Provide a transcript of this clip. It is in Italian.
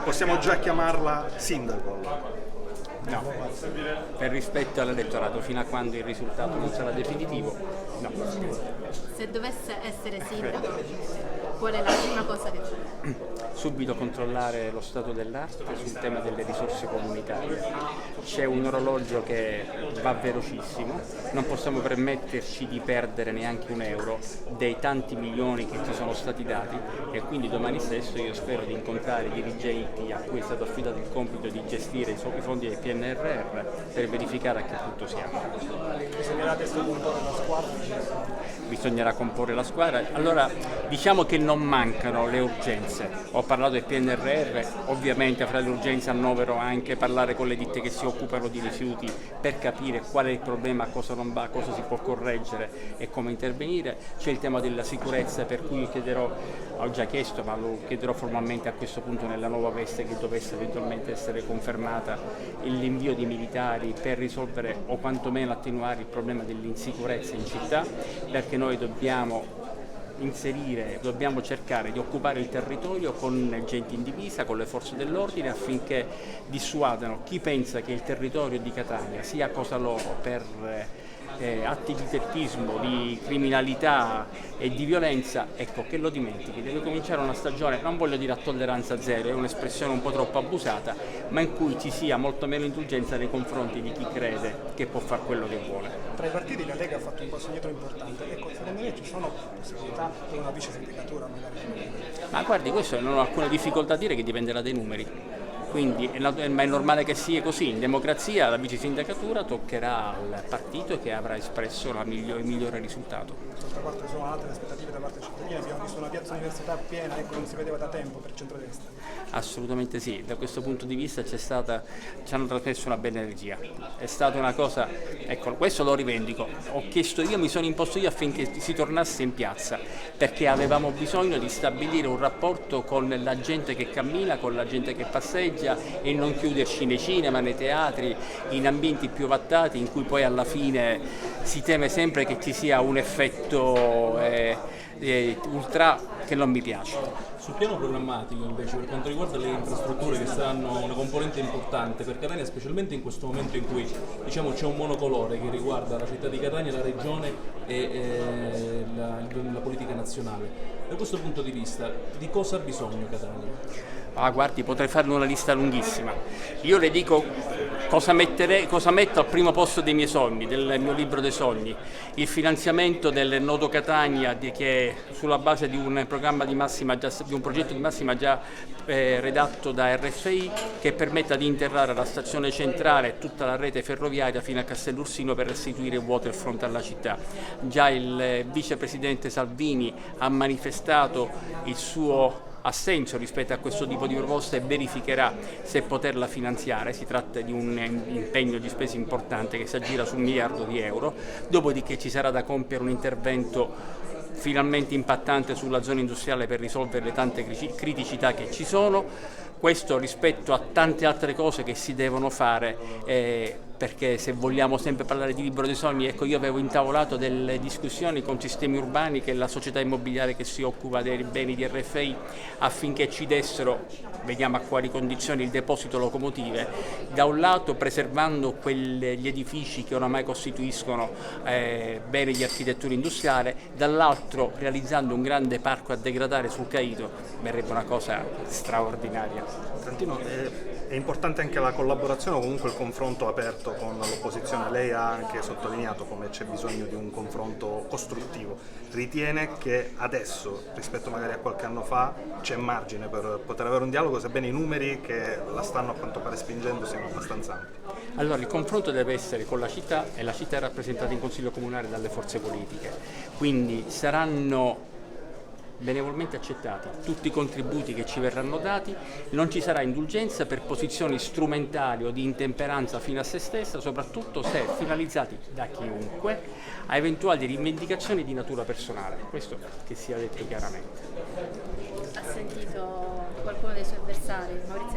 Possiamo già chiamarla sindaco? No, per rispetto all'elettorato, fino a quando il risultato non sarà definitivo, no. Se dovesse essere sindaco, qual è la prima cosa che fa? Subito controllare lo stato dell'arte sul tema delle risorse comunitarie. C'è un orologio che va velocissimo, non possiamo permetterci di perdere neanche un euro dei tanti milioni che ci sono stati dati, e quindi domani stesso io spero di incontrare i dirigenti a cui è stato affidato il compito di gestire i fondi del PNRR per verificare a che punto siamo. Bisognerà adesso comporre la squadra? Bisognerà comporre la squadra. Allora, diciamo che non mancano le urgenze. Ho parlato del PNRR, ovviamente fra le urgenze annovero anche parlare con le ditte che si occupano di rifiuti per capire qual è il problema, cosa non va, cosa si può correggere e come intervenire. C'è il tema della sicurezza, per cui chiederò, ho già chiesto, ma lo chiederò formalmente a questo punto nella nuova veste che dovesse eventualmente essere confermata, l'invio di militari per risolvere o quantomeno attenuare il problema dell'insicurezza in città, perché noi dobbiamo cercare di occupare il territorio con gente in divisa, con le forze dell'ordine, affinché dissuadano chi pensa che il territorio di Catania sia cosa loro per atti di teppismo, di criminalità e di violenza, ecco, che lo dimentichi. Deve cominciare una stagione, non voglio dire a tolleranza zero, è un'espressione un po' troppo abusata, ma in cui ci sia molto meno indulgenza nei confronti di chi crede che può fare quello che vuole. Tra i partiti la Lega ha fatto un passo indietro importante, ecco, secondo me ci sono possibilità per una vice sindacatura magari? Ma guardi, questo non ho alcuna difficoltà a dire, che dipenderà dai numeri. Quindi ma è normale che sia così. In democrazia la vice sindacatura toccherà al partito che avrà espresso il migliore risultato. D'altra parte sono altre aspettative da parte dei cittadini, abbiamo visto una piazza università piena, ecco, non si vedeva da tempo per centrodestra. Assolutamente sì, da questo punto di vista ci hanno trasmesso una bella energia. È stata una cosa, ecco, questo lo rivendico. Ho chiesto io, mi sono imposto io affinché si tornasse in piazza, perché avevamo bisogno di stabilire un rapporto con la gente che cammina, con la gente che passeggia, e non chiuderci nei cinema, nei teatri, in ambienti più ovattati in cui poi alla fine si teme sempre che ci sia un effetto ultra che non mi piace. Sul piano programmatico invece, per quanto riguarda le infrastrutture che saranno una componente importante per Catania, specialmente in questo momento in cui c'è un monocolore che riguarda la città di Catania, la regione e la politica nazionale. Da questo punto di vista, di cosa ha bisogno Catania? Ah, guardi, potrei farne una lista lunghissima. Io le dico cosa metto al primo posto dei miei sogni, del mio libro dei sogni: il finanziamento del Nodo Catania, che è sulla base di un programma di un progetto di massima già redatto da RFI, che permetta di interrare la stazione centrale e tutta la rete ferroviaria fino a Castellursino per restituire il waterfront alla città. Già il vicepresidente Salvini ha manifestato il suo assenso rispetto a questo tipo di proposte e verificherà se poterla finanziare. Si tratta di un impegno di spesa importante che si aggira su 1 miliardo di euro, dopodiché ci sarà da compiere un intervento finalmente impattante sulla zona industriale per risolvere le tante criticità che ci sono. Questo rispetto a tante altre cose che si devono fare, perché se vogliamo sempre parlare di libro dei sogni, ecco, io avevo intavolato delle discussioni con Sistemi Urbani, che è la società immobiliare che si occupa dei beni di RFI, affinché ci dessero, vediamo a quali condizioni, il deposito locomotive, da un lato preservando gli edifici che oramai costituiscono beni di architettura industriale, dall'altro realizzando un grande parco a degradare sul Caito. Verrebbe una cosa straordinaria. Trentino, è importante anche la collaborazione o comunque il confronto aperto con l'opposizione. Lei ha anche sottolineato come c'è bisogno di un confronto costruttivo. Ritiene che adesso, rispetto magari a qualche anno fa, c'è margine per poter avere un dialogo, sebbene i numeri che la stanno a quanto pare spingendo siano abbastanza ampi? Allora, il confronto deve essere con la città, e la città è rappresentata in Consiglio Comunale dalle forze politiche, quindi saranno benevolmente accettati tutti i contributi che ci verranno dati, non ci sarà indulgenza per posizioni strumentali o di intemperanza fino a se stessa, soprattutto se finalizzati da chiunque a eventuali rivendicazioni di natura personale, questo che sia detto chiaramente. Ha sentito qualcuno dei suoi avversari, Maurizio